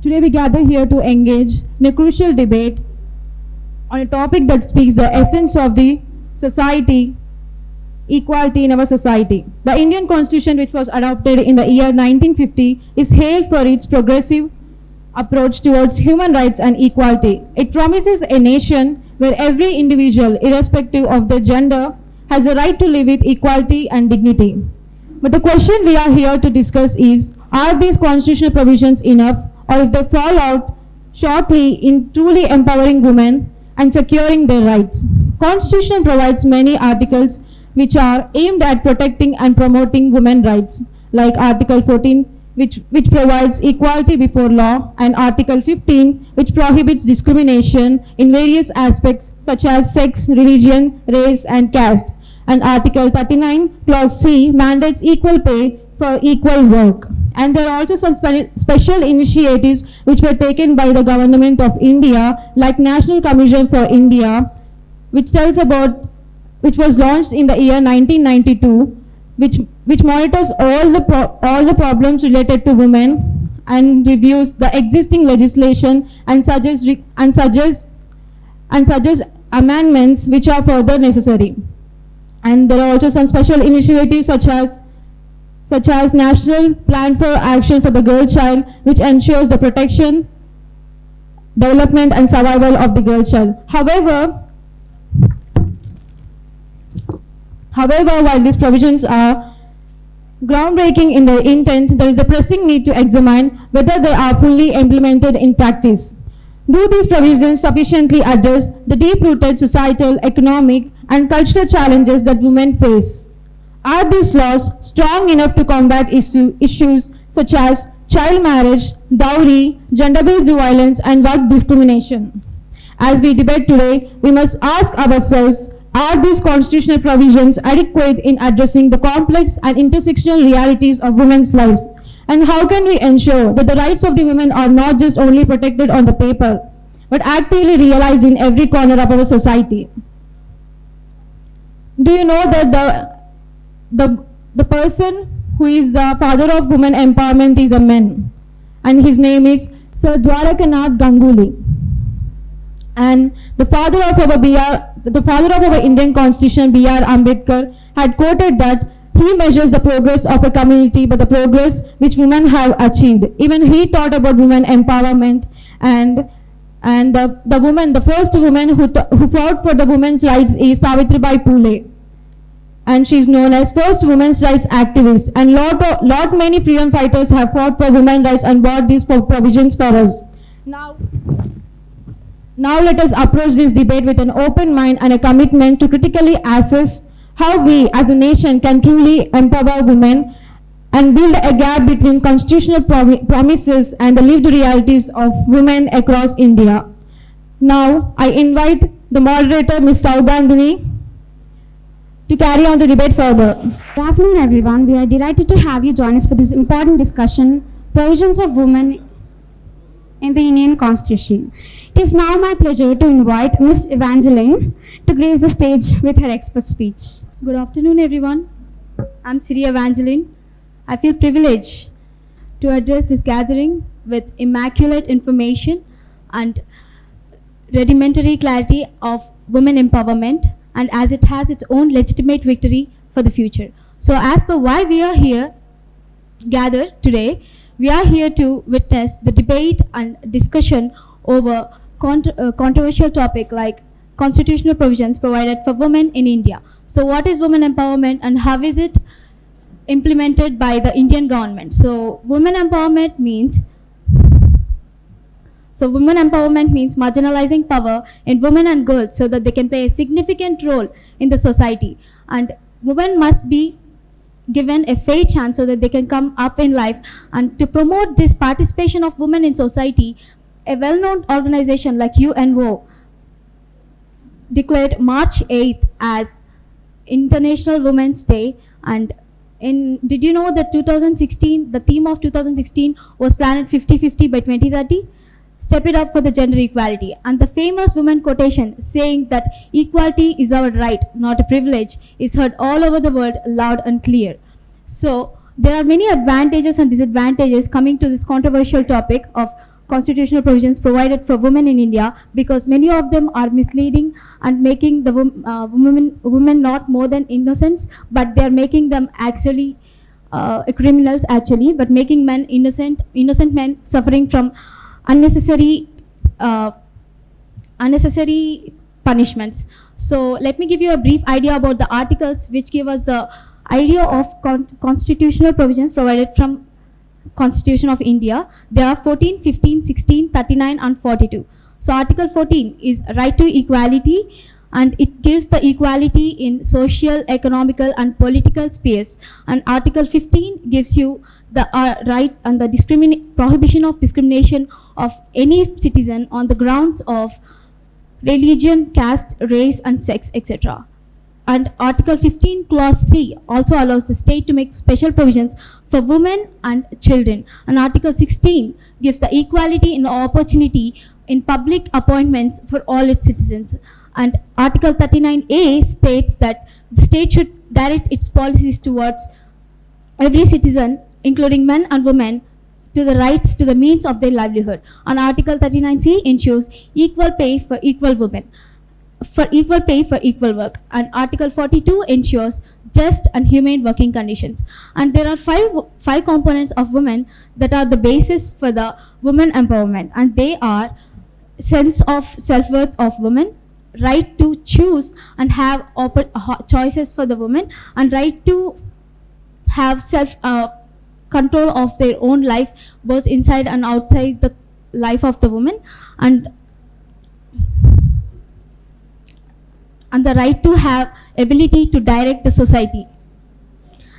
Today we gather here to engage in a crucial debate on a topic that speaks the essence of the society, equality in our society. The Indian Constitution, which was adopted in the year 1950, is hailed for its progressive approach towards human rights and equality. It promises a nation where every individual, irrespective of their gender, has a right to live with equality and dignity. But the question we are here to discuss is, are these constitutional provisions enough, or if they fall out shortly in truly empowering women and securing their rights? Constitution provides many articles which are aimed at protecting and promoting women's rights, like Article 14, which provides equality before law, and Article 15, which prohibits discrimination in various aspects such as sex, religion, race, and caste. And Article 39, Clause C, mandates equal pay for equal work. And there are also some special initiatives which were taken by the Government of India, like National Commission for India, which was launched in the year 1992, which monitors all the problems related to women and reviews the existing legislation and suggests amendments which are further necessary. And there are also some special initiatives such as National Plan for Action for the Girl Child, which ensures the protection, development, and survival of the girl child. However, while these provisions are groundbreaking in their intent, there is a pressing need to examine whether they are fully implemented in practice. Do these provisions sufficiently address the deep-rooted societal, economic, and cultural challenges that women face? Are these laws strong enough to combat issues such as child marriage, dowry, gender-based violence, and work discrimination? As we debate today, we must ask ourselves, are these constitutional provisions adequate in addressing the complex and intersectional realities of women's lives? And how can we ensure that the rights of the women are not just only protected on the paper, but actively realized in every corner of our society? Do you know that the person who is the father of women empowerment is a man, and his name is Sir Dwarakanath Ganguly. And the father of our Indian Constitution, B.R. Ambedkar, had quoted that he measures the progress of a community by the progress which women have achieved. Even he thought about women empowerment, and the first woman who fought for the women's rights is Savitribai Phule, and she is known as first women's rights activist. And lot many freedom fighters have fought for women's rights and brought these provisions for us. Now let us approach this debate with an open mind and a commitment to critically assess how we as a nation can truly empower women and build a gap between constitutional promises and the lived realities of women across India. Now I invite the moderator, Ms. Saudandini, to carry on the debate further. Good afternoon, everyone. We are delighted to have you join us for this important discussion, Provisions of Women in the Indian Constitution. It is now my pleasure to invite Ms. Evangeline to grace the stage with her expert speech. Good afternoon, everyone. I'm Siri Evangeline. I feel privileged to address this gathering with immaculate information and rudimentary clarity of women empowerment, and as it has its own legitimate victory for the future. So as per why we are here gathered today, we are here to witness the debate and discussion over controversial topic like constitutional provisions provided for women in India. So what is women empowerment and how is it implemented by the Indian government? So women empowerment means marginalizing power in women and girls so that they can play a significant role in the society. And women must be given a fair chance so that they can come up in life. And to promote this participation of women in society, a well-known organization like UNO declared March 8th as International Women's Day. And did you know that the theme of 2016 was Planet 50-50 by 2030? Step it up for the gender equality. And the famous women quotation saying that equality is our right, not a privilege, is heard all over the world loud and clear. So there are many advantages and disadvantages coming to this controversial topic of constitutional provisions provided for women in India, because many of them are misleading and making the women not more than innocents, but they are making them actually criminals actually, but making men innocent men suffering from unnecessary punishments. So let me give you a brief idea about the articles which give us the idea of constitutional provisions provided from Constitution of India. There are 14, 15, 16, 39 and 42. So Article 14 is right to equality, and it gives the equality in social, economical and political spheres. And Article 15 gives you the right and the prohibition of discrimination of any citizen on the grounds of religion, caste, race and sex, etc. And Article 15 Clause 3 also allows the state to make special provisions for women and children. And Article 16 gives the equality in opportunity in public appointments for all its citizens. And Article 39A states that the state should direct its policies towards every citizen, including men and women, to the rights to the means of their livelihood. And Article 39C ensures equal pay for equal women, for equal pay for equal work. And Article 42 ensures just and humane working conditions. And there are five components of women that are the basis for the women empowerment, and they are sense of self-worth of women, right to choose and have choices for the women, and right to have self control of their own life, both inside and outside the life of the woman, and the right to have ability to direct the society.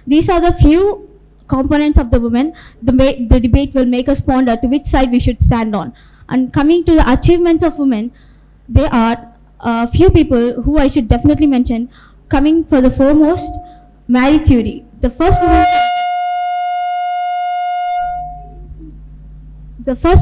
These are the few components of the women. The debate will make us ponder to which side we should stand on. And coming to the achievements of women, there are a few people who I should definitely mention. Coming for the foremost, Marie Curie, the first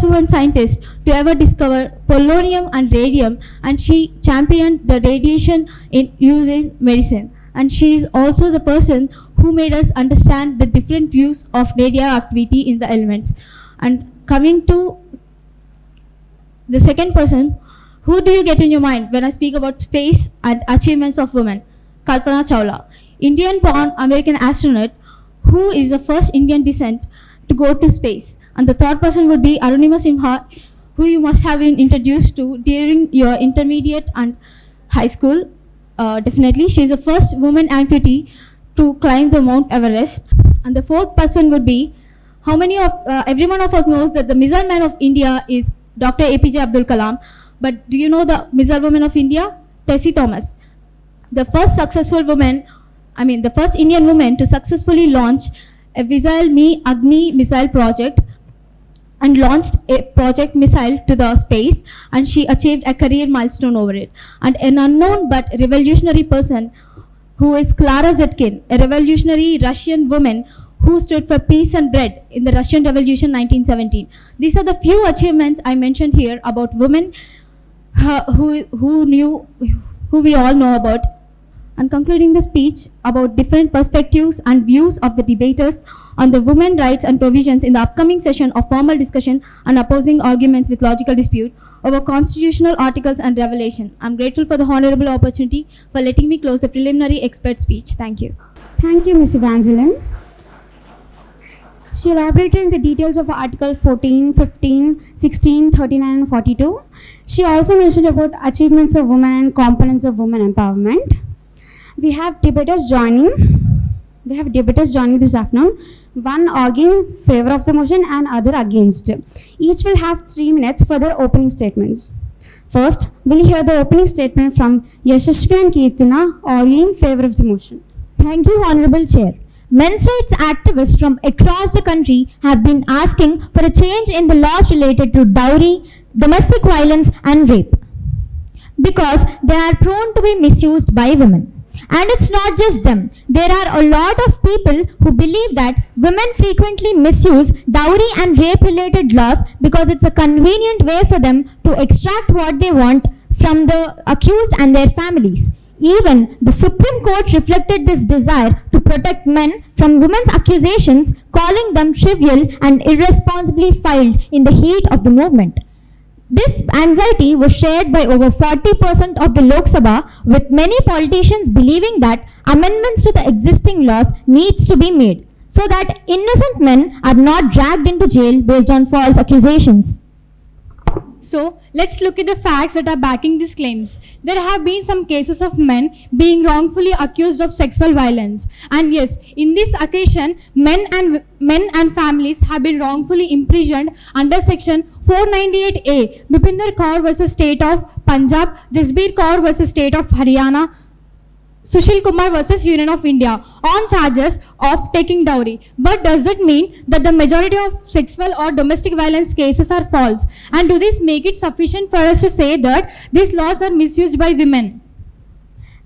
woman scientist to ever discover polonium and radium, and she championed the radiation in using medicine. And she is also the person who made us understand the different views of radioactivity in the elements. And coming to the second person, who do you get in your mind when I speak about space and achievements of women? Kalpana Chawla, Indian-born American astronaut who is the first Indian descent to go to space. And the third person would be Arunima Simha, who you must have been introduced to during your intermediate and high school. Definitely, she is the first woman amputee to climb the Mount Everest. And the fourth person would be, every one of us knows that the missile man of India is Dr. APJ Abdul Kalam. But do you know the missile woman of India? Tessie Thomas, the first the first Indian woman to successfully launch a Visayal Agni missile project, and launched a project missile to the space, and she achieved a career milestone over it. And an unknown but revolutionary person who is Clara Zetkin, a revolutionary Russian woman who stood for peace and bread in the Russian Revolution 1917. These are the few achievements I mentioned here about women who we all know about. And concluding the speech about different perspectives and views of the debaters on the women's rights and provisions in the upcoming session of formal discussion and opposing arguments with logical dispute over constitutional articles and revelation. I'm grateful for the honorable opportunity for letting me close the preliminary expert speech. Thank you. Thank you, Ms. Evangeline. She elaborated in the details of Article 14, 15, 16, 39 and 42. She also mentioned about achievements of women and components of women empowerment. We have debaters joining this afternoon, one arguing in favor of the motion and other against. Each will have 3 minutes for their opening statements. First, we'll hear the opening statement from Yashasvi and Keertana arguing in favor of the motion. Thank you, Honorable Chair. Men's rights activists from across the country have been asking for a change in the laws related to dowry, domestic violence and rape, because they are prone to be misused by women. And it's not just them. There are a lot of people who believe that women frequently misuse dowry and rape related laws because it's a convenient way for them to extract what they want from the accused and their families. Even the Supreme Court reflected this desire to protect men from women's accusations, calling them trivial and irresponsibly filed in the heat of the movement. This anxiety was shared by over 40% of the Lok Sabha, with many politicians believing that amendments to the existing laws needs to be made so that innocent men are not dragged into jail based on false accusations. So, let's look at the facts that are backing these claims. There have been some cases of men being wrongfully accused of sexual violence. And yes, in this occasion, men and families have been wrongfully imprisoned under section 498A, Bipinder Kaur versus State of Punjab, Jasbir Kaur versus State of Haryana, Sushil Kumar versus Union of India on charges of taking dowry. But does it mean that the majority of sexual or domestic violence cases are false? And do this make it sufficient for us to say that these laws are misused by women?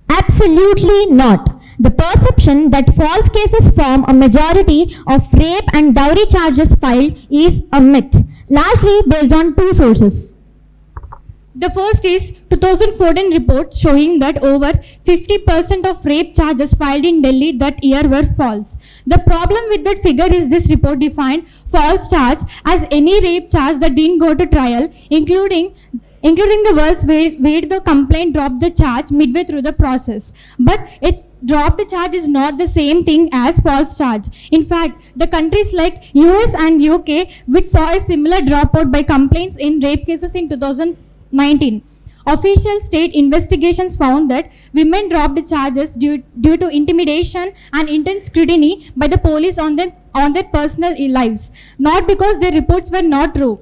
Absolutely not. The perception that false cases form a majority of rape and dowry charges filed is a myth, largely based on two sources. The first is 2014 report showing that over 50% of rape charges filed in Delhi that year were false. The problem with that figure is this report defined false charge as any rape charge that didn't go to trial, including the words where the complaint dropped the charge midway through the process. But it dropped the charge is not the same thing as false charge. In fact, the countries like US and UK, which saw a similar dropout by complaints in rape cases in 2019. Official state investigations found that women dropped charges due to intimidation and intense scrutiny by the police on their personal lives, not because their reports were not true.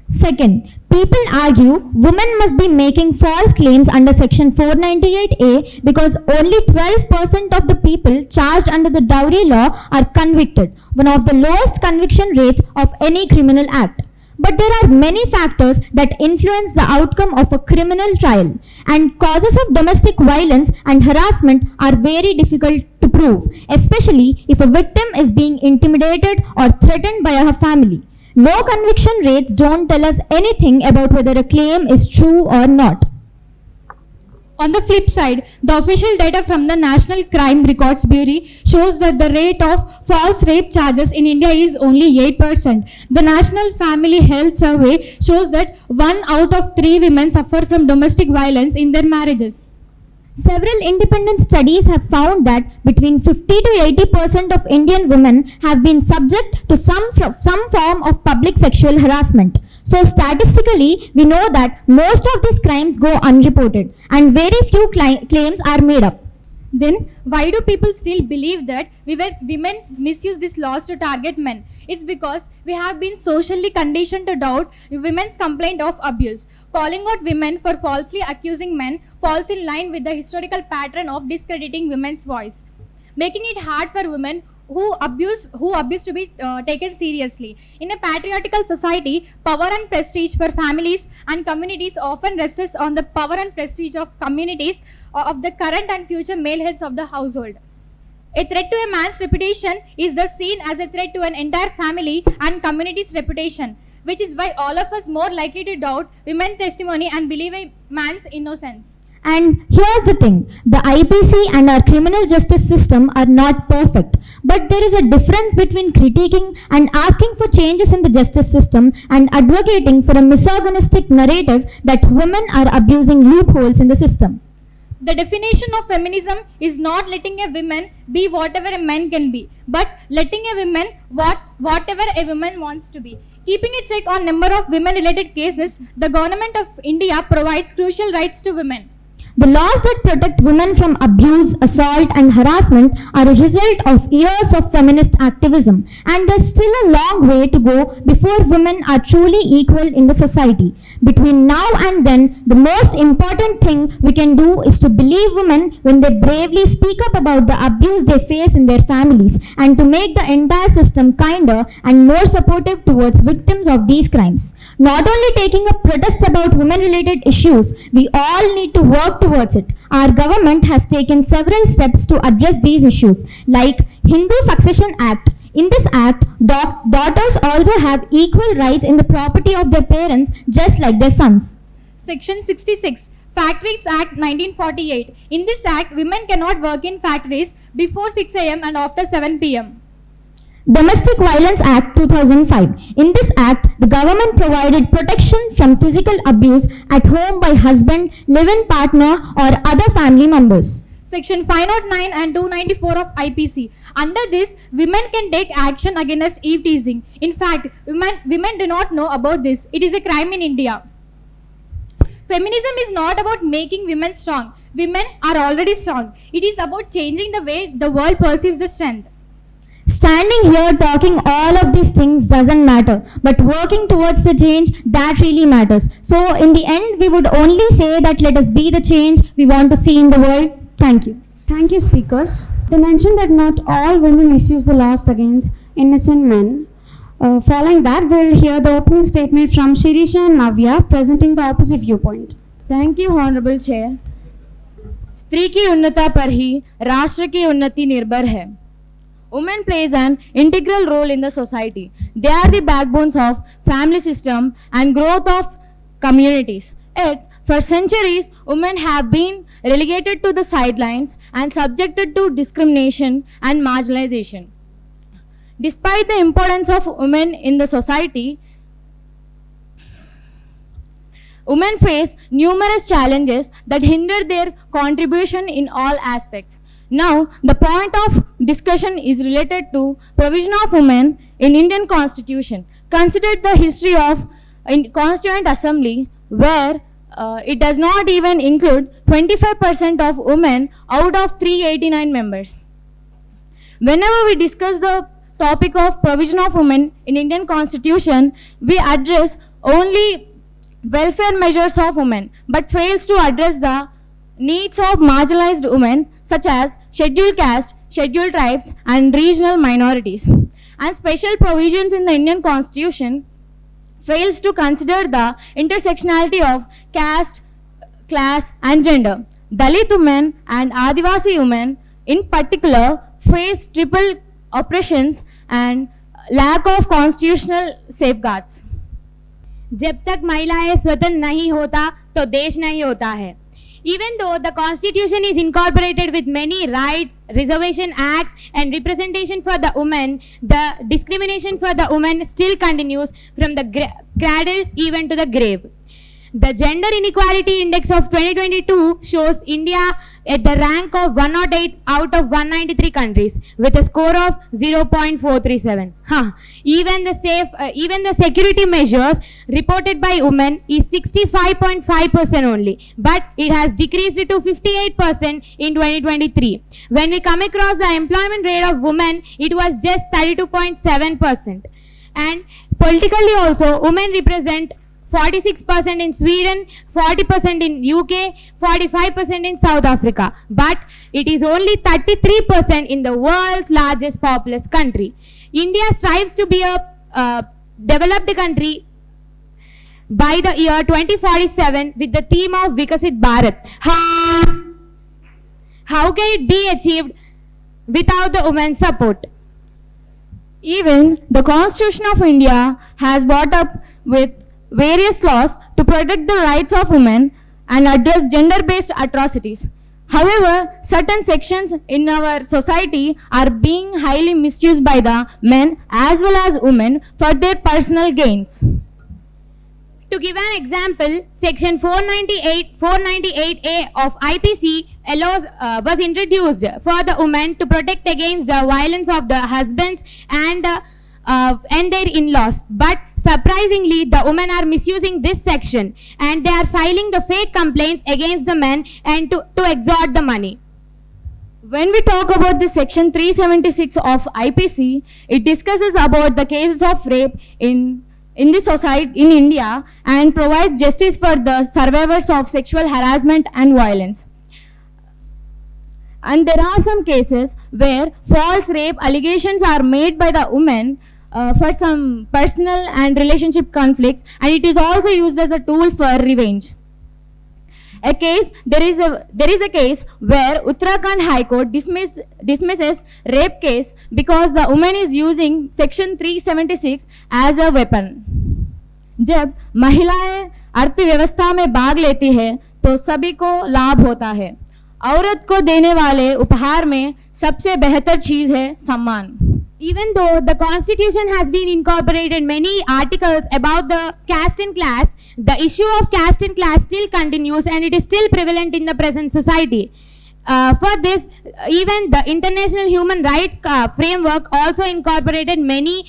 Second, people argue women must be making false claims under section 498A because only 12% of the people charged under the dowry law are convicted, one of the lowest conviction rates of any criminal act. But there are many factors that influence the outcome of a criminal trial, and causes of domestic violence and harassment are very difficult to prove, especially if a victim is being intimidated or threatened by her family. Low conviction rates don't tell us anything about whether a claim is true or not. On the flip side, the official data from the National Crime Records Bureau shows that the rate of false rape charges in India is only 8%. The National Family Health Survey shows that 1 out of 3 women suffer from domestic violence in their marriages. Several independent studies have found that between 50 to 80% of Indian women have been subject to some form of public sexual harassment. So statistically, we know that most of these crimes go unreported and very few claims are made up. Then, why do people still believe that women misuse these laws to target men? It's because we have been socially conditioned to doubt women's complaint of abuse. Calling out women for falsely accusing men falls in line with the historical pattern of discrediting women's voice, making it hard for women who abuse to be taken seriously. In a patriarchal society, power and prestige for families and communities often rests on the power and prestige of communities of the current and future male heads of the household. A threat to a man's reputation is thus seen as a threat to an entire family and community's reputation, which is why all of us more likely to doubt women's testimony and believe a man's innocence. And here's the thing, the IPC and our criminal justice system are not perfect, but there is a difference between critiquing and asking for changes in the justice system and advocating for a misogynistic narrative that women are abusing loopholes in the system. The definition of feminism is not letting a woman be whatever a man can be, but letting a woman whatever a woman wants to be. Keeping a check on number of women-related cases, the government of India provides crucial rights to women. The laws that protect women from abuse, assault, and harassment are a result of years of feminist activism, and there's still a long way to go before women are truly equal in the society. Between now and then, the most important thing we can do is to believe women when they bravely speak up about the abuse they face in their families, and to make the entire system kinder and more supportive towards victims of these crimes. Not only taking up protests about women-related issues, we all need to work towards it. Our government has taken several steps to address these issues, like Hindu Succession Act. In this act, daughters also have equal rights in the property of their parents, just like their sons. Section 66. Factories Act 1948. In this act, women cannot work in factories before 6 a.m. and after 7 p.m. Domestic Violence Act 2005. In this act, the government provided protection from physical abuse at home by husband, live-in partner, or other family members. Section 509 and 294 of IPC. Under this, women can take action against eve teasing. In fact, women do not know about this. It is a crime in India. Feminism is not about making women strong. Women are already strong. It is about changing the way the world perceives the strength. Standing here talking all of these things doesn't matter, but working towards the change, that really matters. So in the end, we would only say that let us be the change we want to see in the world. Thank you. Thank you, speakers. They mentioned that not all women misuse the laws against innocent men. Following that, we'll hear the opening statement from Shirisha and Navya presenting the opposite viewpoint. Thank you, Honorable Chair. स्त्री की उन्नति पर ही राष्ट्र की उन्नति निर्भर है. Women plays an integral role in the society. They are the backbones of family system and growth of communities. Yet, for centuries, women have been relegated to the sidelines and subjected to discrimination and marginalization. Despite the importance of women in the society, women face numerous challenges that hinder their contribution in all aspects. Now, the point of discussion is related to provision of women in Indian Constitution. Consider the history of Constituent Assembly, where it does not even include 25% of women out of 389 members. Whenever we discuss the topic of provision of women in Indian Constitution, we address only welfare measures of women, but fails to address the needs of marginalized women such as scheduled caste, scheduled tribes, and regional minorities. And special provisions in the Indian Constitution fails to consider the intersectionality of caste, class, and gender. Dalit women and Adivasi women in particular face triple oppressions and lack of constitutional safeguards. जब तक महिलाएं स्वतंत्र नहीं होता तो देश नहीं होता है. Even though the constitution is incorporated with many rights, reservation acts and representation for the women, the discrimination for the women still continues from the cradle even to the grave. The Gender Inequality Index of 2022 shows India at the rank of 108 out of 193 countries with a score of 0.437. Even the security measures reported by women is 65.5% only, but it has decreased to 58% in 2023. When we come across the employment rate of women, it was just 32.7%. And politically also, women represent 46% in Sweden, 40% in UK, 45% in South Africa. But it is only 33% in the world's largest populous country. India strives to be a developed country by the year 2047 with the theme of Vikasit Bharat. How can it be achieved without the women's support? Even the Constitution of India has brought up with various laws to protect the rights of women and address gender-based atrocities. However, certain sections in our society are being highly misused by the men as well as women for their personal gains. To give an example, Section 498A of IPC was introduced for the women to protect against the violence of the husbands and their in-laws. But surprisingly, the women are misusing this section and they are filing the fake complaints against the men and to extort the money. When we talk about the Section 376 of IPC, it discusses about the cases of rape in the society in India and provides justice for the survivors of sexual harassment and violence. And there are some cases where false rape allegations are made by the women for some personal and relationship conflicts, and it is also used as a tool for revenge. There is a case where Uttarakhand High Court dismisses rape case because the woman is using Section 376 as a weapon. जब महिलाएं अर्थव्यवस्था में भाग लेती है तो सभी को लाभ होता है। औरत को देने वाले उपहार में सबसे बेहतर चीज है सम्मान। Even though the constitution has been incorporated many articles about the caste and class, the issue of caste and class still continues and it is still prevalent in the present society. For this, even the International Human Rights Framework also incorporated many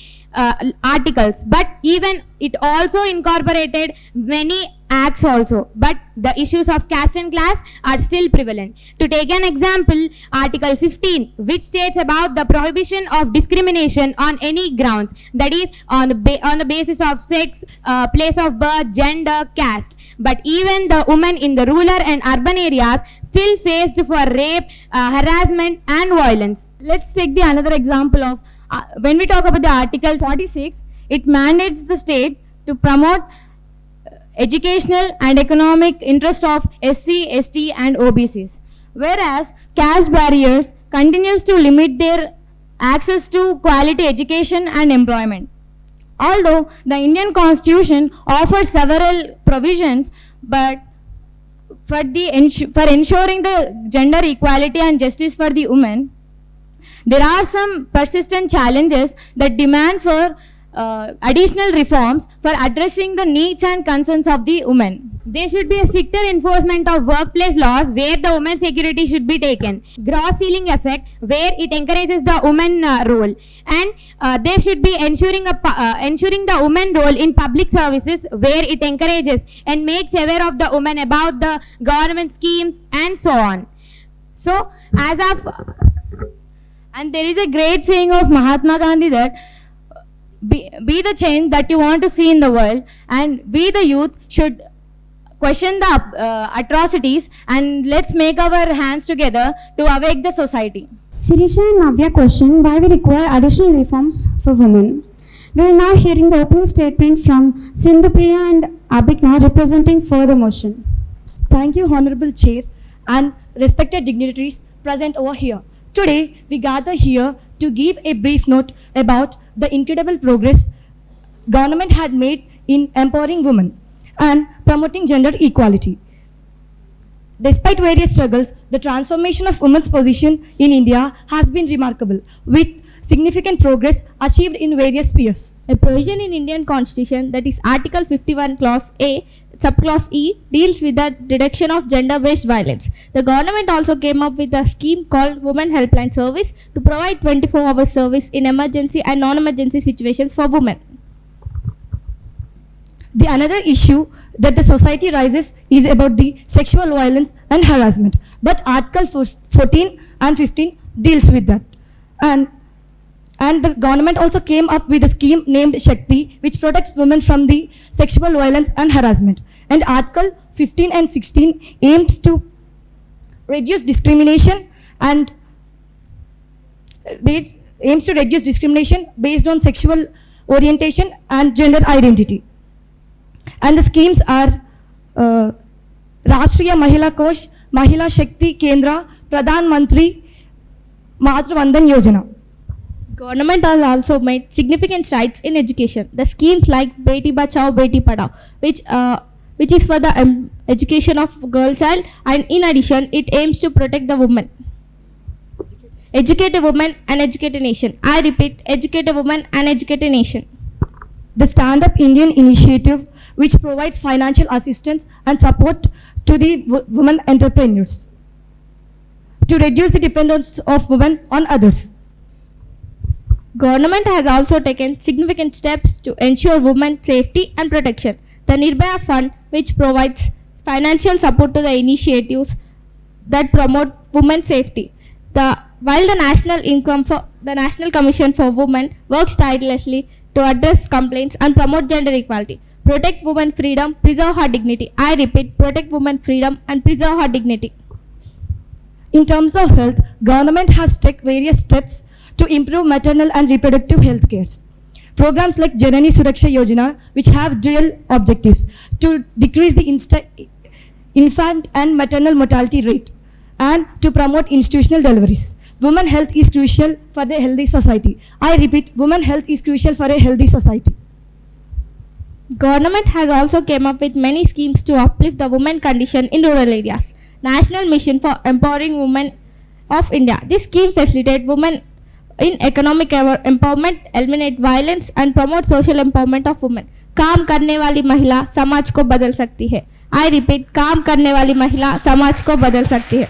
articles, but even it also incorporated many acts also, but the issues of caste and class are still prevalent. To take an example, Article 15, which states about the prohibition of discrimination on any grounds, that is on the basis of sex, place of birth, gender, caste. But even the women in the rural and urban areas still faced for rape, harassment and violence. Let's take the another example of when we talk about the Article 46, it mandates the state to promote educational and economic interest of SC, ST and OBCs, whereas caste barriers continues to limit their access to quality education and employment. Although the Indian Constitution offers several provisions, but for ensuring the gender equality and justice for the women, there are some persistent challenges that demand for additional reforms for addressing the needs and concerns of the women. There should be a stricter enforcement of workplace laws where the women's security should be taken. Gross ceiling effect where it encourages the women role, and there should be ensuring the women role in public services where it encourages and makes aware of the women about the government schemes and so on. So and there is a great saying of Mahatma Gandhi that be the change that you want to see in the world, and we the youth should question the atrocities and let's make our hands together to awake the society. Shirisha and Navya question why we require additional reforms for women. We are now hearing the opening statement from Sindhupriya and Abhigna representing for the motion. Thank you, Honorable Chair and respected dignitaries present over here. Today, we gather here to give a brief note about the incredible progress government had made in empowering women and promoting gender equality. Despite various struggles, the transformation of women's position in India has been remarkable, with significant progress achieved in various spheres. A provision in Indian Constitution, that is Article 51 Clause A, Subclause E, deals with the reduction of gender-based violence. The government also came up with a scheme called Women Helpline Service to provide 24-hour service in emergency and non-emergency situations for women. The another issue that the society raises is about the sexual violence and harassment. But Article 14 and 15 deals with that. And the government also came up with a scheme named Shakti, which protects women from the sexual violence and harassment. And Article 15 and 16 aims to reduce discrimination based on sexual orientation and gender identity. And the schemes are Rashtriya Mahila Kosh, Mahila Shakti Kendra, Pradhan Mantri, Matru Vandan Yojana. Government has also made significant strides in education. The schemes like Beti Bachao, Beti Padhao, which is for the education of girl child, and in addition, it aims to protect the women. Educate a woman and educate a nation. I repeat, educate a woman and educate a nation. The Stand Up Indian initiative, which provides financial assistance and support to the women entrepreneurs to reduce the dependence of women on others. Government has also taken significant steps to ensure women's safety and protection. The Nirbhaya Fund, which provides financial support to the initiatives that promote women's safety. While the National Commission for Women works tirelessly to address complaints and promote gender equality. Protect women's freedom, preserve her dignity. I repeat, protect women's freedom and preserve her dignity. In terms of health, government has taken various steps to improve maternal and reproductive health care. Programs like Janani Suraksha Yojana, which have dual objectives to decrease the infant and maternal mortality rate and to promote institutional deliveries. Women health is crucial for a healthy society. I repeat, women health is crucial for a healthy society. Government has also came up with many schemes to uplift the women condition in rural areas. National Mission for Empowering Women of India. This scheme facilitates women in economic empowerment, eliminate violence and promote social empowerment of women. काम करने वाली महिला समाज को बदल सकती है. I repeat, काम करने वाली महिला समाज को बदल सकती है.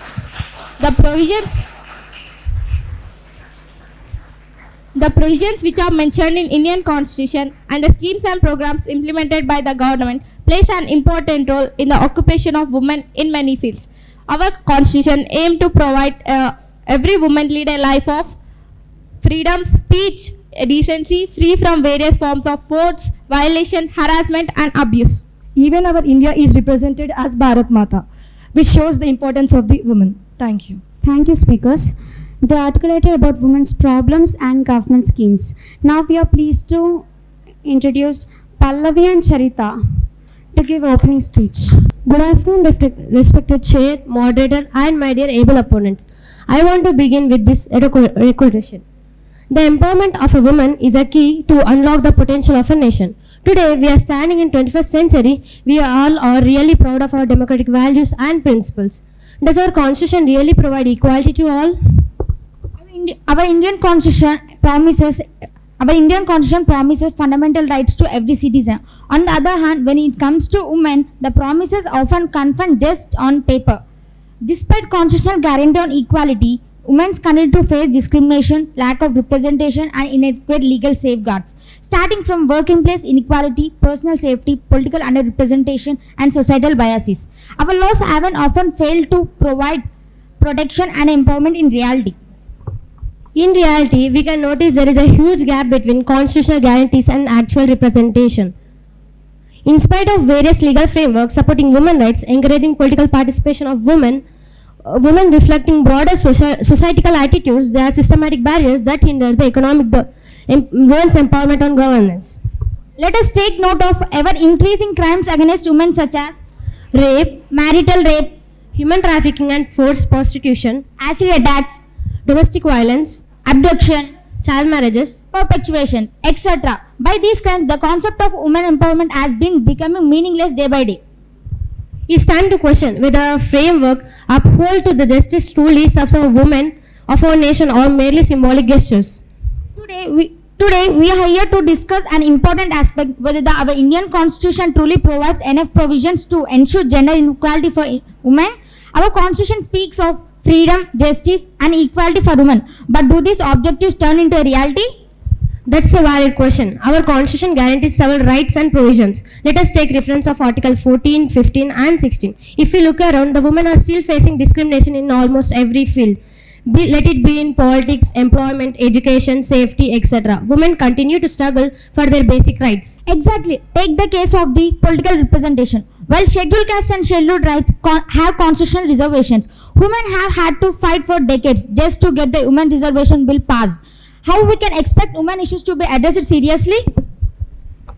The provisions which are mentioned in Indian Constitution and the schemes and programs implemented by the government plays an important role in the occupation of women in many fields. Our Constitution aims to provide every woman lead a life of freedom, speech, decency, free from various forms of force, violation, harassment and abuse. Even our India is represented as Bharat Mata, which shows the importance of the woman. Thank you. Thank you, speakers. They articulated about women's problems and government schemes. Now we are pleased to introduce Pallavi and Charita to give opening speech. Good afternoon, respected chair, moderator, and my dear able opponents. I want to begin with this recognition. The empowerment of a woman is a key to unlock the potential of a nation. Today, we are standing in 21st century. We all are really proud of our democratic values and principles. Does our constitution really provide equality to all? Our Indian Constitution promises fundamental rights to every citizen. On the other hand, when it comes to women, the promises often confirmed just on paper. Despite constitutional guarantee on equality, women continue to face discrimination, lack of representation, and inadequate legal safeguards, starting from working place inequality, personal safety, political underrepresentation, and societal biases. Our laws have often failed to provide protection and empowerment in reality. In reality, we can notice there is a huge gap between constitutional guarantees and actual representation. In spite of various legal frameworks supporting women's rights, encouraging political participation of women reflecting broader societal attitudes, there are systematic barriers that hinder the women's empowerment and governance. Let us take note of ever increasing crimes against women such as Rape, marital rape, human trafficking and forced prostitution, acid attacks, domestic violence, abduction, child marriages, perpetuation, etc. By these crimes, the concept of women empowerment has been becoming meaningless day by day. It's time to question whether our framework uphold to the justice truly serves our women of our nation or merely symbolic gestures. Today we are here to discuss an important aspect, whether our Indian Constitution truly provides enough provisions to ensure gender equality for women. Our Constitution speaks of freedom, justice and equality for women, but do these objectives turn into a reality? That's a valid question. Our constitution guarantees several rights and provisions. Let us take reference of Article 14, 15 and 16. If we look around, the women are still facing discrimination in almost every field. Let it be in politics, employment, education, safety, etc. Women continue to struggle for their basic rights. Exactly. Take the case of the political representation. While scheduled caste and scheduled tribes have constitutional reservations, women have had to fight for decades just to get the women reservation bill passed. How we can expect women issues to be addressed seriously?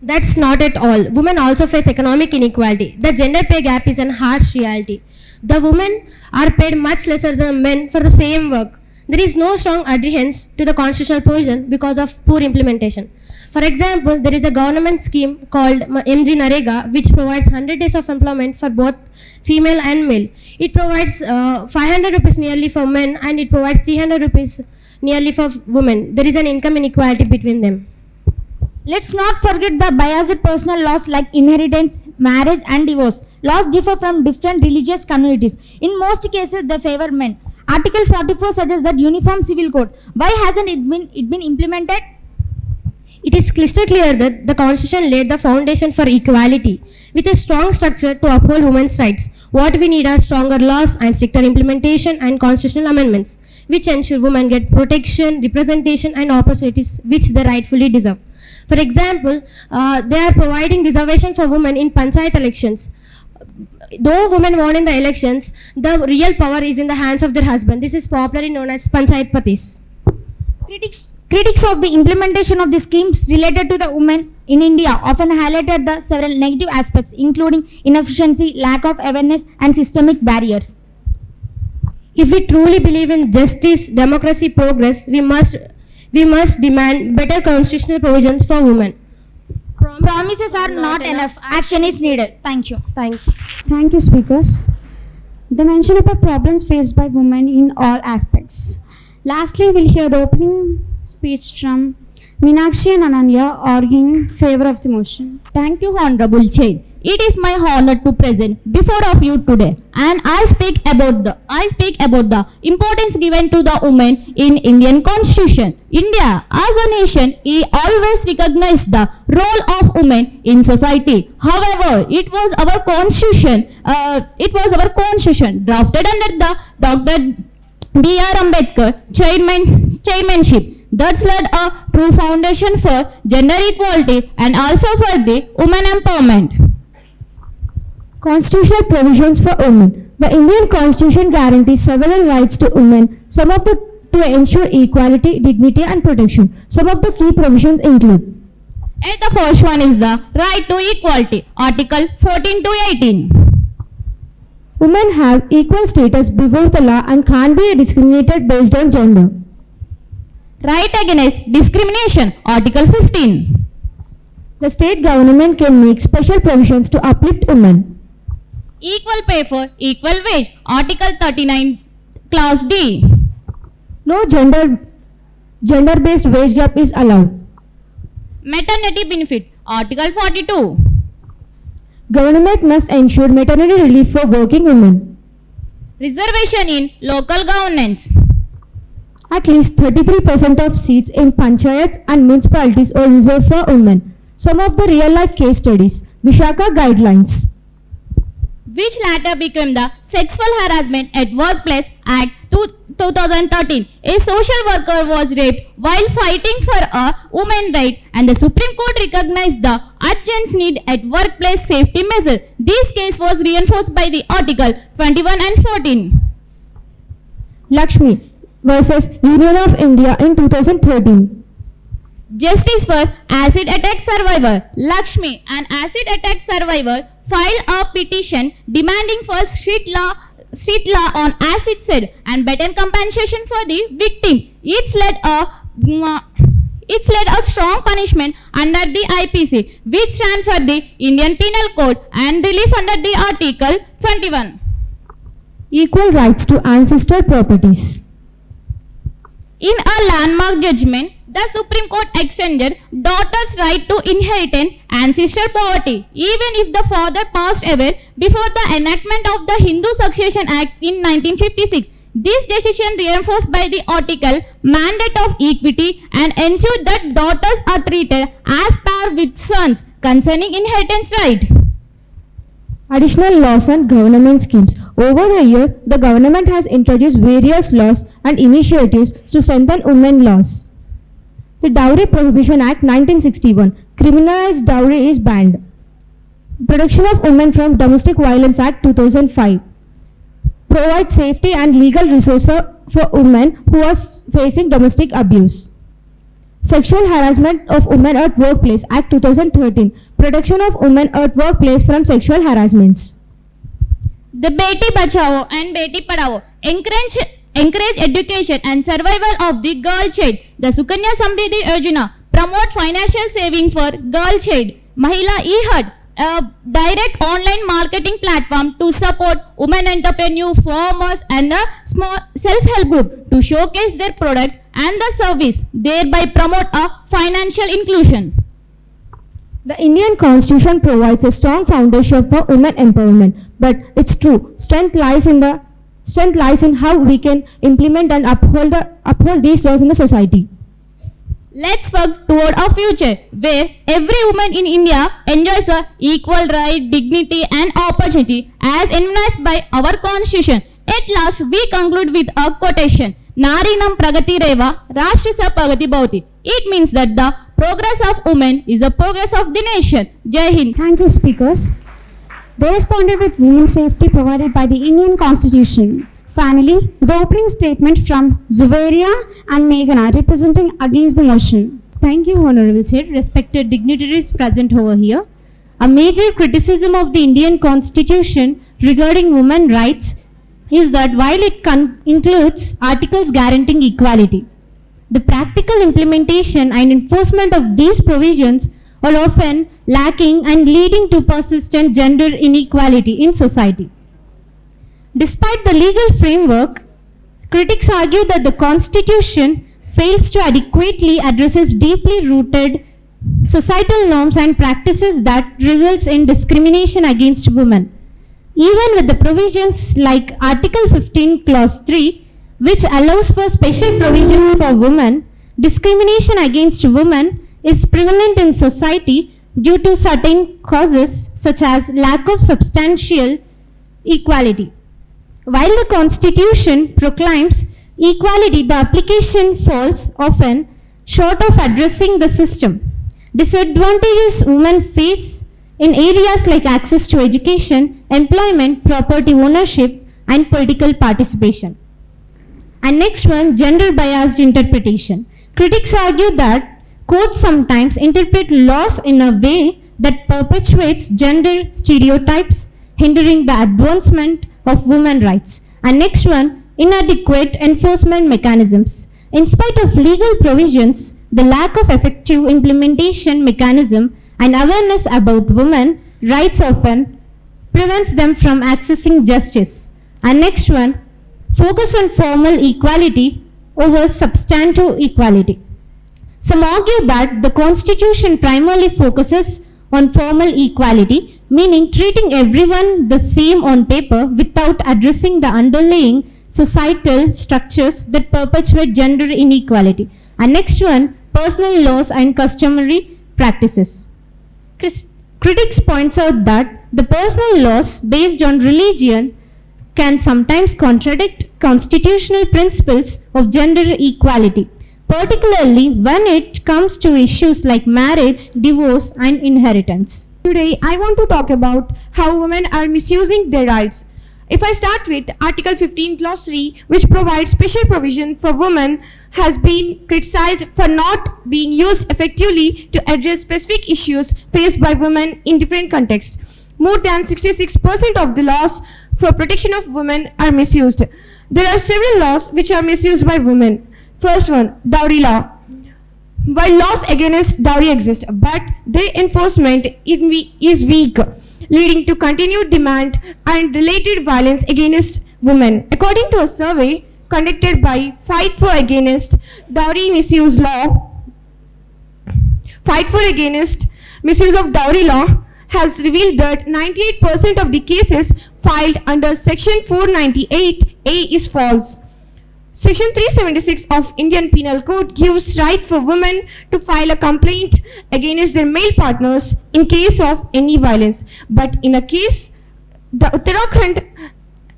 That's not at all. Women also face economic inequality. The gender pay gap is a harsh reality. The women are paid much lesser than men for the same work. There is no strong adherence to the constitutional provision because of poor implementation. For example, there is a government scheme called MG Narega which provides 100 days of employment for both female and male. It provides 500 rupees nearly for men and it provides 300 rupees nearly for women. There is an income inequality between them. Let's not forget the biased personal laws like inheritance, marriage and divorce. Laws differ from different religious communities. In most cases, they favor men. Article 44 suggests that uniform civil code. Why hasn't it been implemented? It is crystal clear that the Constitution laid the foundation for equality with a strong structure to uphold women's rights. What we need are stronger laws and stricter implementation and constitutional amendments which ensure women get protection, representation and opportunities which they rightfully deserve. For example, they are providing reservation for women in panchayat elections. Though women won in the elections, the real power is in the hands of their husband. This is popularly known as panchayat patis. Critics of the implementation of the schemes related to the women in India often highlighted the several negative aspects, including inefficiency, lack of awareness, and systemic barriers. If we truly believe in justice, democracy, progress, we must demand better constitutional provisions for women. Promises are not enough. Action is needed. Thank you. Thank you. Thank you, speakers. They mention about problems faced by women in all aspects. Lastly, we'll hear the opening speech from Meenakshi and Ananya arguing in favor of the motion. Thank you, Honorable Chair. It is my honor to present before of you today, and I speak about the importance given to the women in Indian Constitution. India, as a nation, always recognized the role of women in society. However, it was our constitution drafted under the Dr. B.R. Ambedkar chairmanship that laid a true foundation for gender equality and also for the women empowerment. Constitutional provisions for women. The Indian Constitution guarantees several rights to women, some of the to ensure equality, dignity and protection. Some of the key provisions include: And the first one is the right to equality, Article 14 to 18. women have equal status before the law and can't be discriminated based on gender. Right against discrimination, Article 15. The state government can make special provisions to uplift women. Equal pay for equal wage, Article 39, Clause D. No gender-based wage gap is allowed. Maternity benefit, Article 42. Government must ensure maternity relief for working women. Reservation in local governance. At least 33% of seats in panchayats and municipalities are reserved for women. Some of the real-life case studies. Vishaka Guidelines. Which later became the Sexual Harassment at Workplace Act 2013. A social worker was raped while fighting for a woman's right, and the Supreme Court recognized the urgent need at workplace safety measures. This case was reinforced by the Article 21 and 14. Lakshmi versus Union of India in 2013. Justice for acid attack survivor. Lakshmi, an acid attack survivor, filed a petition demanding for street law on acid said and better compensation for the victim. It led a strong punishment under the IPC, which stand for the Indian Penal Code, and relief under the Article 21. Equal rights to ancestral properties. In a landmark judgment, the Supreme Court extended daughters' right to inheritance ancestral property, even if the father passed away before the enactment of the Hindu Succession Act in 1956. This decision reinforced by the article mandate of equity and ensured that daughters are treated as par with sons concerning inheritance right. Additional laws and government schemes. Over the year, the government has introduced various laws and initiatives to strengthen women laws. The Dowry Prohibition Act 1961. Criminalized dowry is banned. Protection of Women from Domestic Violence Act 2005. Provides safety and legal resource for women who are facing domestic abuse. Sexual Harassment of Women at Workplace Act 2013. Protection of women at workplace from sexual harassments. The Beti Bachao and Beti Padhao encourage education and survival of the girl child. The Sukanya Samriddhi Yojana promote financial saving for girl child. Mahila E-Hut, a direct online marketing platform to support women entrepreneurs, farmers and a small self-help group to showcase their product and the service, thereby promote a financial inclusion. The Indian Constitution provides a strong foundation for women empowerment, but it's true, strength lies in how we can implement and uphold these laws in the society. Let's work toward a future where every woman in India enjoys a equal right, dignity and opportunity as enshrined by our Constitution. At last, we conclude with a quotation. Narinam Pragati Reva, Rashtrasya Pragati Bhavati. It means that the progress of women is the progress of the nation. Jai Hind. Thank you, speakers. They responded with women's safety provided by the Indian Constitution. Finally, the opening statement from Zuveria and Meghana representing against the motion. Thank you, Honorable Chair. Respected dignitaries present over here. A major criticism of the Indian Constitution regarding women's rights is that while it includes articles guaranteeing equality, the practical implementation and enforcement of these provisions are often lacking and leading to persistent gender inequality in society. Despite the legal framework, critics argue that the Constitution fails to adequately address deeply rooted societal norms and practices that results in discrimination against women. Even with the provisions like Article 15 Clause 3, which allows for special provisions for women, discrimination against women is prevalent in society due to certain causes such as lack of substantial equality. While the Constitution proclaims equality, the application falls often short of addressing the system. Disadvantages women face in areas like access to education, employment, property ownership, and political participation. And next one, gender biased interpretation. Critics argue that courts sometimes interpret laws in a way that perpetuates gender stereotypes, hindering the advancement of women's rights. And next one, inadequate enforcement mechanisms. In spite of legal provisions, the lack of effective implementation mechanism and awareness about women's rights often prevents them from accessing justice. And next one, focus on formal equality over substantive equality. Some argue that the Constitution primarily focuses on formal equality, meaning treating everyone the same on paper without addressing the underlying societal structures that perpetuate gender inequality. And next one, personal laws and customary practices. Critics points out that the personal laws based on religion can sometimes contradict constitutional principles of gender equality, particularly when it comes to issues like marriage, divorce, and inheritance. Today, I want to talk about how women are misusing their rights. If I start with Article 15 Clause 3, which provides special provision for women, has been criticized for not being used effectively to address specific issues faced by women in different contexts. More than 66% of the laws for protection of women are misused. There are several laws which are misused by women. First one, dowry law. While laws against dowry exist, but their enforcement is weak, leading to continued demand and related violence against women. According to a survey conducted by Fight for Against Dowry Misuse Law, Fight for Against Misuse of Dowry Law has revealed that 98% of the cases filed under Section 498A is false. Section 376 of Indian Penal Code gives right for women to file a complaint against their male partners in case of any violence. But in a case, the Uttarakhand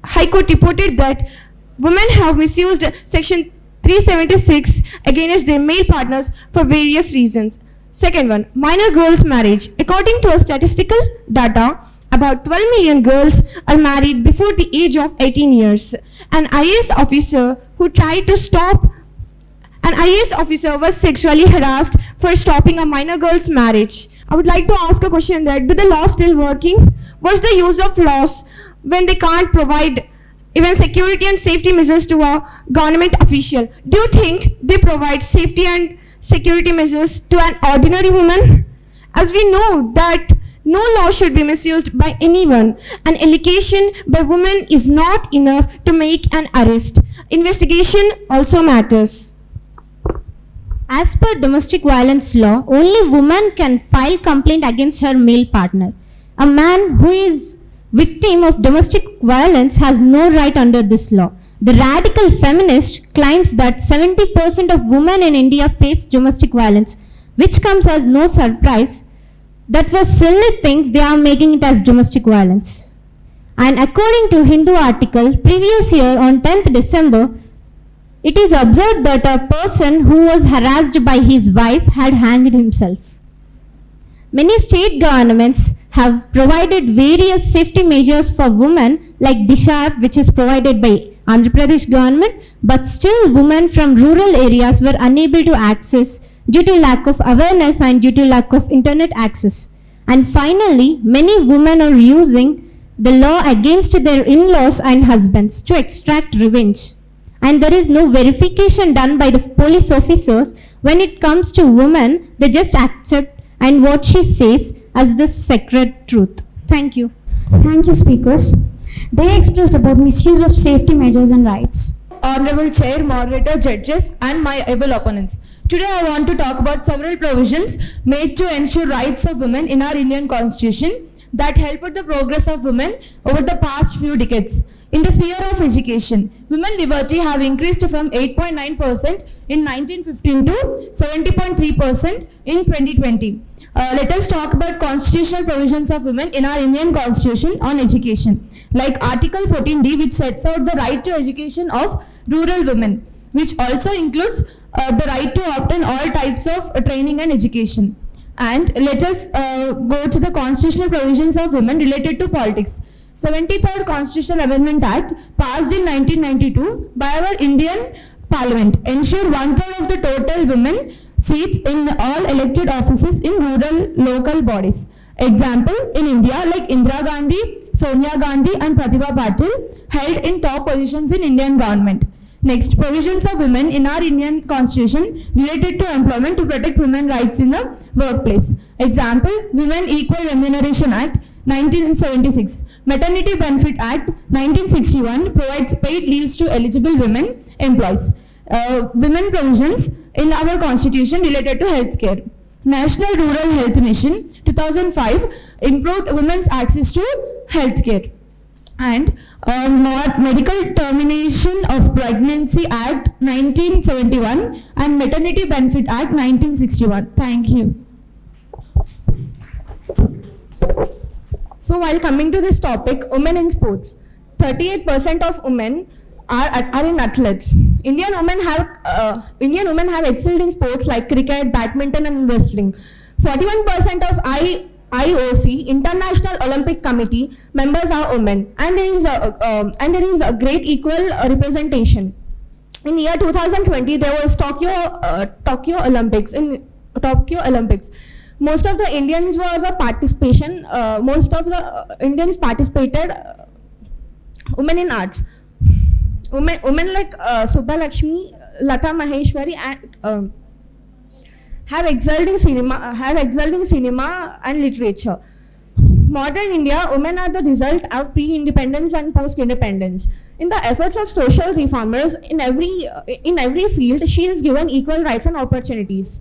High Court reported that women have misused Section 376 against their male partners for various reasons. Second one, minor girls' marriage. According to a statistical data, about 12 million girls are married before the age of 18 years. An IAS officer was sexually harassed for stopping a minor girl's marriage. I would like to ask a question that, do the laws still working? What's the use of laws when they can't provide even security and safety measures to a government official? Do you think they provide safety and security measures to an ordinary woman? As we know that no law should be misused by anyone. An allegation by women is not enough to make an arrest. Investigation also matters. As per domestic violence law, only woman can file complaint against her male partner. A man who is victim of domestic violence has no right under this law. The radical feminist claims that 70% of women in India face domestic violence, which comes as no surprise. That was silly things, they are making it as domestic violence. And according to Hindu article, previous year on 10th December, it is observed that a person who was harassed by his wife had hanged himself. Many state governments have provided various safety measures for women like Disha app, which is provided by Andhra Pradesh government, but still women from rural areas were unable to access due to lack of awareness and due to lack of internet access. And finally, many women are using the law against their in-laws and husbands to extract revenge. And there is no verification done by the police officers. When it comes to women, they just accept and what she says as the sacred truth. Thank you. Thank you, speakers. They expressed about misuse of safety measures and rights. Honorable Chair, Moderator, Judges, and my able opponents. Today I want to talk about several provisions made to ensure rights of women in our Indian Constitution that helped the progress of women over the past few decades. In the sphere of education, women liberty have increased from 8.9% in 1915 to 70.3% in 2020. Let us talk about constitutional provisions of women in our Indian Constitution on education, like Article 14D, which sets out the right to education of rural women, which also includes the right to obtain all types of training and education. And let us go to the constitutional provisions of women related to politics. 73rd Constitutional Amendment Act, passed in 1992 by our Indian Parliament, ensure 1/3 of the total women seats in all elected offices in rural local bodies. Example, in India, like Indira Gandhi, Sonia Gandhi and Pratibha Patil held in top positions in Indian government. Next, provisions of women in our Indian Constitution related to employment to protect women's rights in the workplace. Example, Women Equal Remuneration Act 1976. Maternity Benefit Act 1961 provides paid leaves to eligible women employees. Women provisions in our constitution related to healthcare. National Rural Health Mission 2005 improved women's access to healthcare. And Medical Termination of Pregnancy Act 1971 and Maternity Benefit Act 1961. Thank you. So while coming to this topic, women in sports, 38% of women are in athletes. Indian women have excelled in sports like cricket, badminton, and wrestling. 41% of IOC, International Olympic Committee, members are women, and there is a great equal representation. In year 2020, there was Tokyo Olympics. In Tokyo Olympics, most of the Indians were the participation. Most of the Indians participated. Women in arts. Women like Subbalakshmi, Lata Maheshwari, and have excelled in cinema and literature. Modern India, women are the result of pre-independence and post-independence. In the efforts of social reformers in every field, she is given equal rights and opportunities.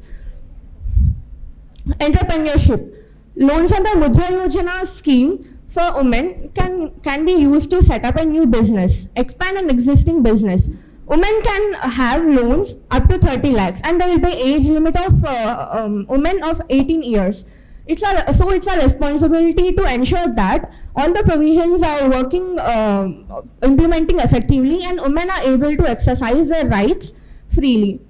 Entrepreneurship. Loans under Mudra Yojana scheme for women can be used to set up a new business, expand an existing business. Women can have loans up to 30 lakhs and there will be age limit of women of 18 years. It's a responsibility to ensure that all the provisions are working, implementing effectively, and women are able to exercise their rights freely.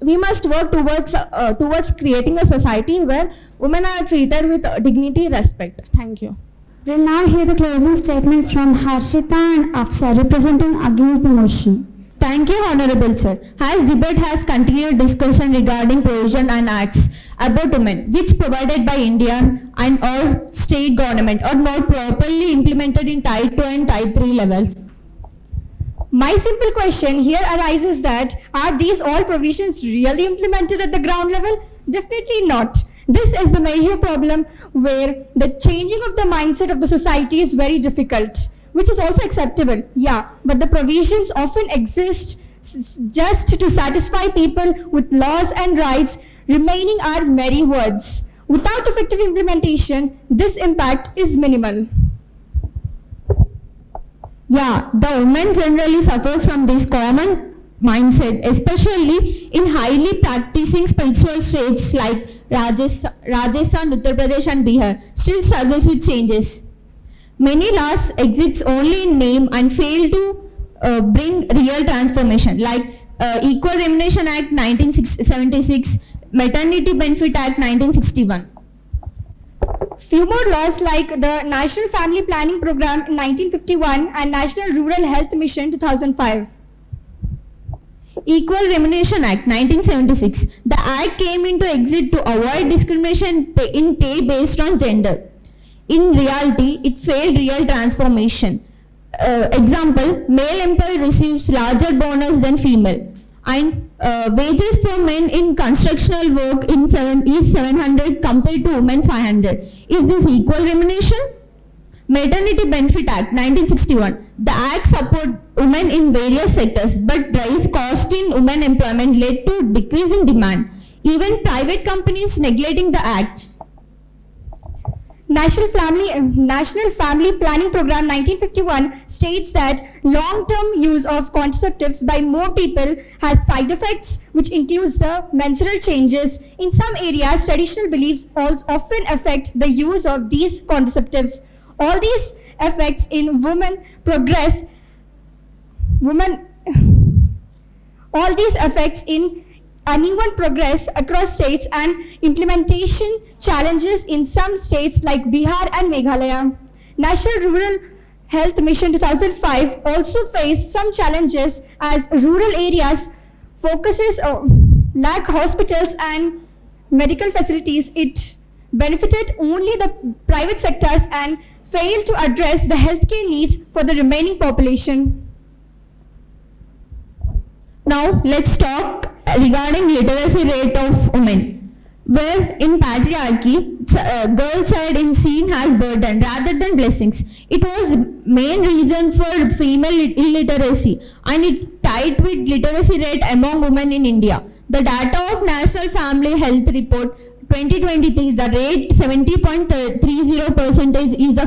We must work towards creating a society where women are treated with dignity and respect. Thank you. We'll now hear the closing statement from Harshita and Afsar representing against the motion. Thank you, Honorable Sir. As debate has continued discussion regarding provision and acts about women, which provided by Indian and or state government are not properly implemented in Type 2 and Type 3 levels. My simple question here arises that, are these all provisions really implemented at the ground level? Definitely not. This is the major problem where the changing of the mindset of the society is very difficult, which is also acceptable, yeah, but the provisions often exist just to satisfy people with laws and rights, remaining are merry words. Without effective implementation, this impact is minimal. Yeah, the women generally suffer from this common mindset, especially in highly practicing spiritual states like Rajasthan, Uttar Pradesh and Bihar, still struggles with changes. Many laws exist only in name and fail to bring real transformation, like Equal Remuneration Act 1976, Maternity Benefit Act 1961. Few more laws like the National Family Planning Program in 1951 and National Rural Health Mission 2005. Equal Remuneration Act 1976. The act came into exist to avoid discrimination in pay based on gender. In reality, it failed real transformation. Example, male employee receives larger bonus than female. And wages for men in constructional work is 700 compared to women 500. Is this equal remuneration? Maternity Benefit Act 1961. The act support women in various sectors, but rise cost in women employment led to decrease in demand. Even private companies neglecting the act. National Family Planning Program 1951 states that long-term use of contraceptives by more people has side effects, which includes the menstrual changes. In some areas, traditional beliefs also often affect the use of these contraceptives. All these effects in all these effects in uneven progress across states and implementation challenges in some states like Bihar and Meghalaya. National Rural Health Mission 2005 also faced some challenges as rural areas focuses on lack hospitals and medical facilities. It benefited only the private sectors and failed to address the healthcare needs for the remaining population. Now let's talk regarding literacy rate of women, where in patriarchy, girl child is seen as burden rather than blessings. It was main reason for female illiteracy, and it tied with literacy rate among women in India. The data of National Family Health Report 2023, the rate 70.30% is a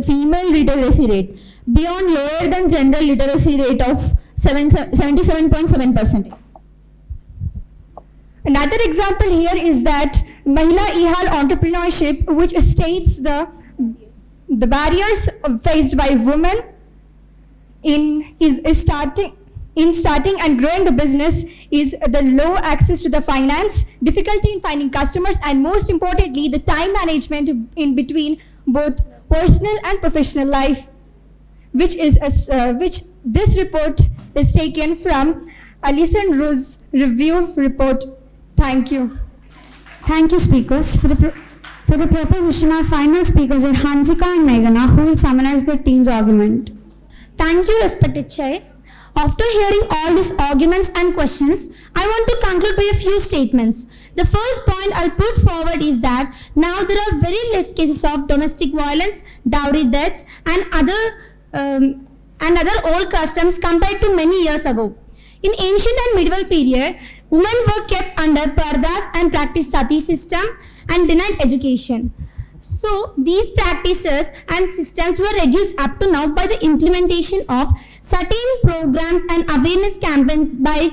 female literacy rate, beyond lower than general literacy rate of 77.7%. Another example here is that Mahila Ehal entrepreneurship, which states the barriers faced by women in starting and growing the business is the low access to the finance, difficulty in finding customers, and most importantly, the time management in between both personal and professional life, which this report is taken from Alison Roos' review report. Thank you. Thank you, speakers. For the proposition, our final speakers are Hansika and Meghana, who will summarize their team's argument. Thank you, respected Chair. After hearing all these arguments and questions, I want to conclude by a few statements. The first point I'll put forward is that now there are very less cases of domestic violence, dowry deaths, and other old customs compared to many years ago. In ancient and medieval period, women were kept under pardas and practiced sati system and denied education. So these practices and systems were reduced up to now by the implementation of certain programs and awareness campaigns by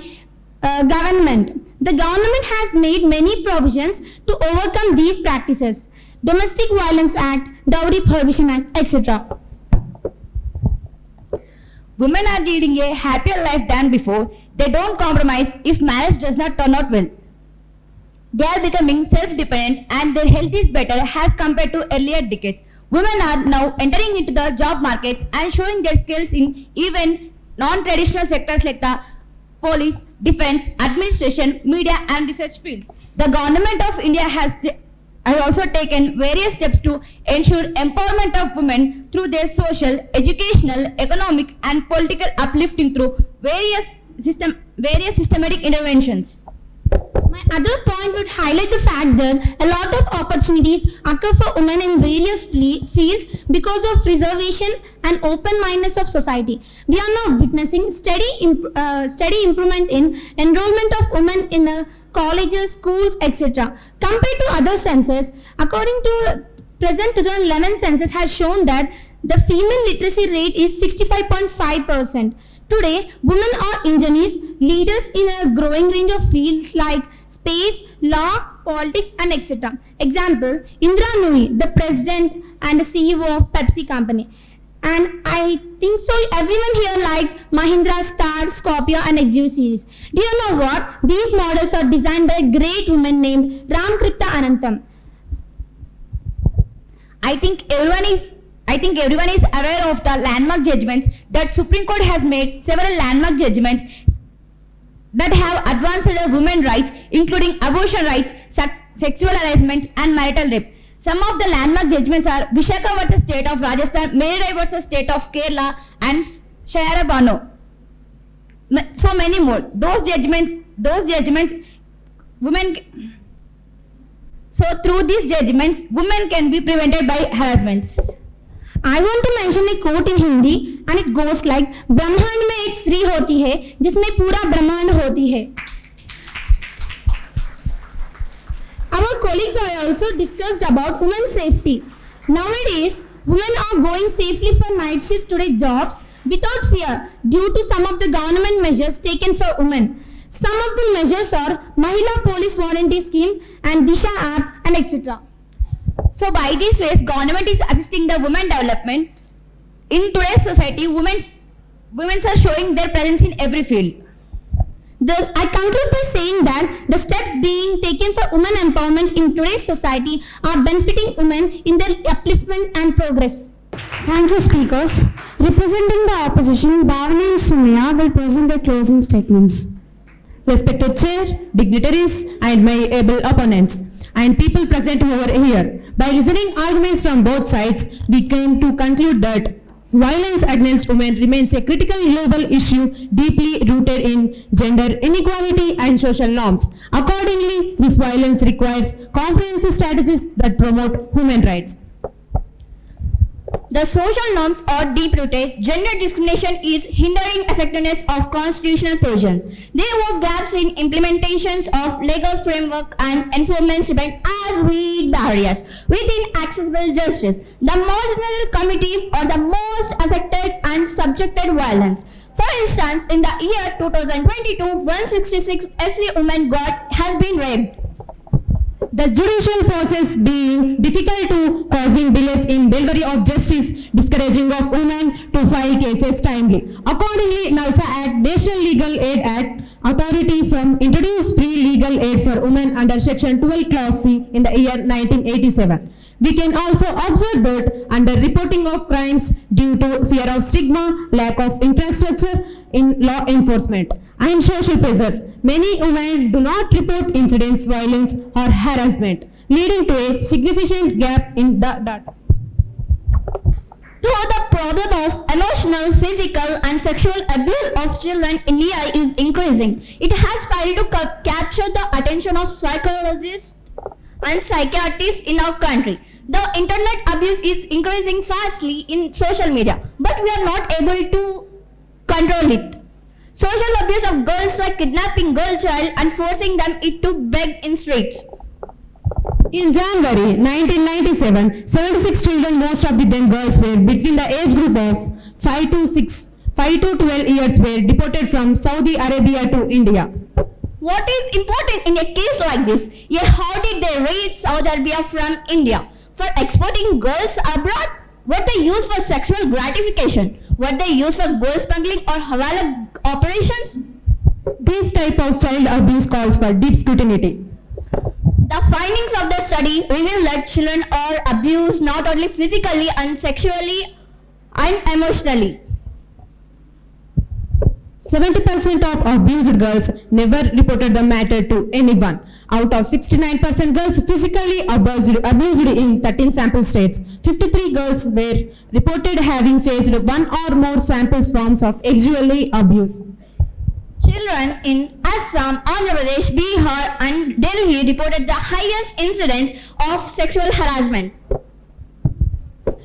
government. The government has made many provisions to overcome these practices. Domestic Violence Act, Dowry Prohibition Act, etc. Women are leading a happier life than before. They don't compromise if marriage does not turn out well. They are becoming self-dependent and their health is better as compared to earlier decades. Women are now entering into the job markets and showing their skills in even non-traditional sectors like the police, defense, administration, media and research fields. The government of India has also taken various steps to ensure empowerment of women through their social, educational, economic and political uplifting through various systematic interventions. My other point would highlight the fact that a lot of opportunities occur for women in various fields because of reservation and open-mindedness of society. We are now witnessing steady improvement in enrollment of women in colleges, schools, etc. Compared to other census, according to present 2011 census has shown that the female literacy rate is 65.5%. Today, women are engineers, leaders in a growing range of fields like space, law, politics, and etc. Example, Indra Nooyi, the president and the CEO of Pepsi company. And I think so everyone here likes Mahindra, Star, Scorpio and XUV series. Do you know what? These models are designed by a great woman named Ramkripta Anantam. I think everyone is aware of the landmark judgments that Supreme Court has made. Several landmark judgments that have advanced women's rights, including abortion rights, sexual harassment and marital rape. Some of the landmark judgments are Vishaka versus State of Rajasthan, Mary Rai versus State of Kerala and Shayara Bano. so many more. Those judgments, women. So through these judgments, women can be prevented by harassments. I want to mention a quote in Hindi and it goes like, ब्रह्मांड में एक स्त्री होती है जिसमें पूरा ब्रह्मांड होती है. Our colleagues are also discussed about women's safety. Nowadays, women are going safely for night shift to their jobs without fear due to some of the government measures taken for women. Some of the measures are Mahila Police Volunteer Scheme and Disha app and etc. So by these ways, government is assisting the women development. In today's society, women are showing their presence in every field. Thus, I conclude by saying that the steps being taken for women empowerment in today's society are benefiting women in their upliftment and progress. Thank you, speakers. Representing the opposition, Bhavani and Sumaya will present their closing statements. Respected Chair, dignitaries and my able opponents and people present over here. By listening arguments from both sides, we came to conclude that violence against women remains a critical global issue deeply rooted in gender inequality and social norms. Accordingly, this violence requires comprehensive strategies that promote human rights. The social norms are deep-rooted. Gender discrimination is hindering effectiveness of constitutional provisions. There were gaps in implementations of legal framework and enforcement remain as weak barriers within accessible justice. The marginal communities are the most affected and subjected to violence. For instance, in the year 2022, 166 SC women has been raped. The judicial process being difficult to causing delays in delivery of justice, discouraging of women to file cases timely. Accordingly, NALSA Act, National Legal Aid Act, authority from introduced free legal aid for women under Section 12 Clause C in the year 1987. We can also observe that under reporting of crimes due to fear of stigma, lack of infrastructure in law enforcement, and social pressures, many women do not report incidents, violence or harassment, leading to a significant gap in the data. Though the problem of emotional, physical and sexual abuse of children in India is increasing, it has failed to capture the attention of psychologists and psychiatrists in our country. The internet abuse is increasing fastly in social media, but we are not able to control it. Social abuse of girls like kidnapping girl child and forcing them to beg in streets. In January 1997, 76 children, most of them girls, were between the age group of 5 to 12 years were deported from Saudi Arabia to India. What is important in a case like this? How did they reach Saudi Arabia from India? For exporting girls abroad? What they use for sexual gratification? What they use for girl smuggling or hawala operations? This type of child abuse calls for deep scrutiny. The findings of the study reveal that children are abused not only physically and sexually and emotionally. 70% of abused girls never reported the matter to anyone. Out of 69% girls physically abused in 13 sample states, 53 girls were reported having faced one or more sample forms of sexual abuse. Children in Assam, Andhra Pradesh, Bihar and Delhi reported the highest incidence of sexual harassment.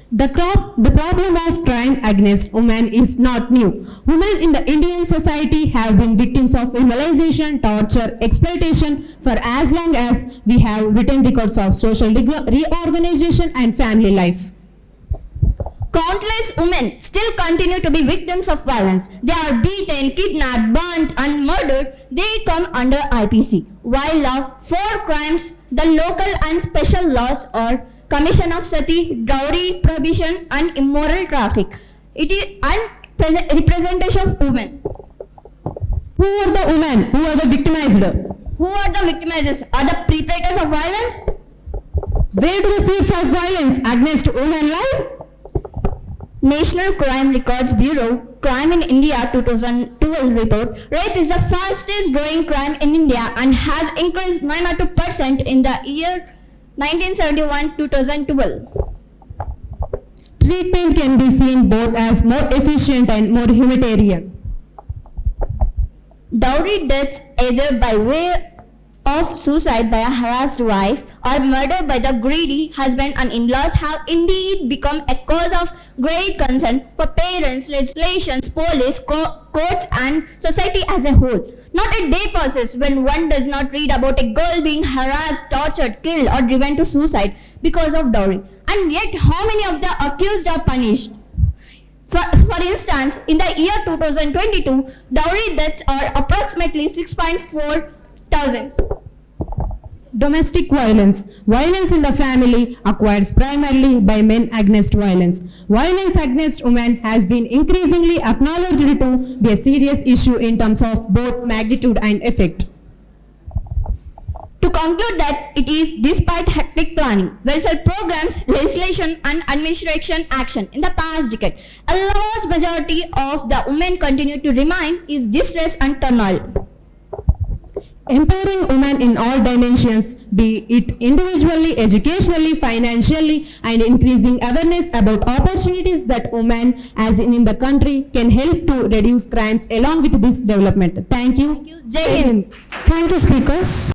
The problem of crime against women is not new. Women in the Indian society have been victims of immortalization, torture, exploitation for as long as we have written records of social reorganization and family life. Countless women still continue to be victims of violence. They are beaten, kidnapped, burnt and murdered. They come under IPC. While for crimes, the local and special laws are Commission of Sati, Dowry, Prohibition and Immoral Traffic. It is representation of women. Who are the women? Who are the victimized? Who are the victimizers? Are the perpetrators of violence? Where do the seeds of violence against women lie? National Crime Records Bureau Crime in India 2012 report, rape is the fastest growing crime in India and has increased 92% in the year 1971-2012. Treatment can be seen both as more efficient and more humanitarian. Dowry deaths either by way of suicide by a harassed wife or murder by the greedy husband and in-laws have indeed become a cause of great concern for parents, legislations, police, courts and society as a whole. Not a day passes when one does not read about a girl being harassed, tortured, killed or driven to suicide because of dowry. And yet how many of the accused are punished? For instance, in the year 2022, dowry deaths are approximately 6.4 thousand. Domestic violence. Violence in the family acquires primarily by men against violence. Violence against women has been increasingly acknowledged to be a serious issue in terms of both magnitude and effect. To conclude that it is despite hectic planning, welfare programs, legislation and administration action in the past decade, a large majority of the women continue to remain in distress and turmoil. Empowering women in all dimensions, be it individually, educationally, financially, and increasing awareness about opportunities that women, as in the country, can help to reduce crimes along with this development. Thank you. Jai Hind. Thank you, speakers.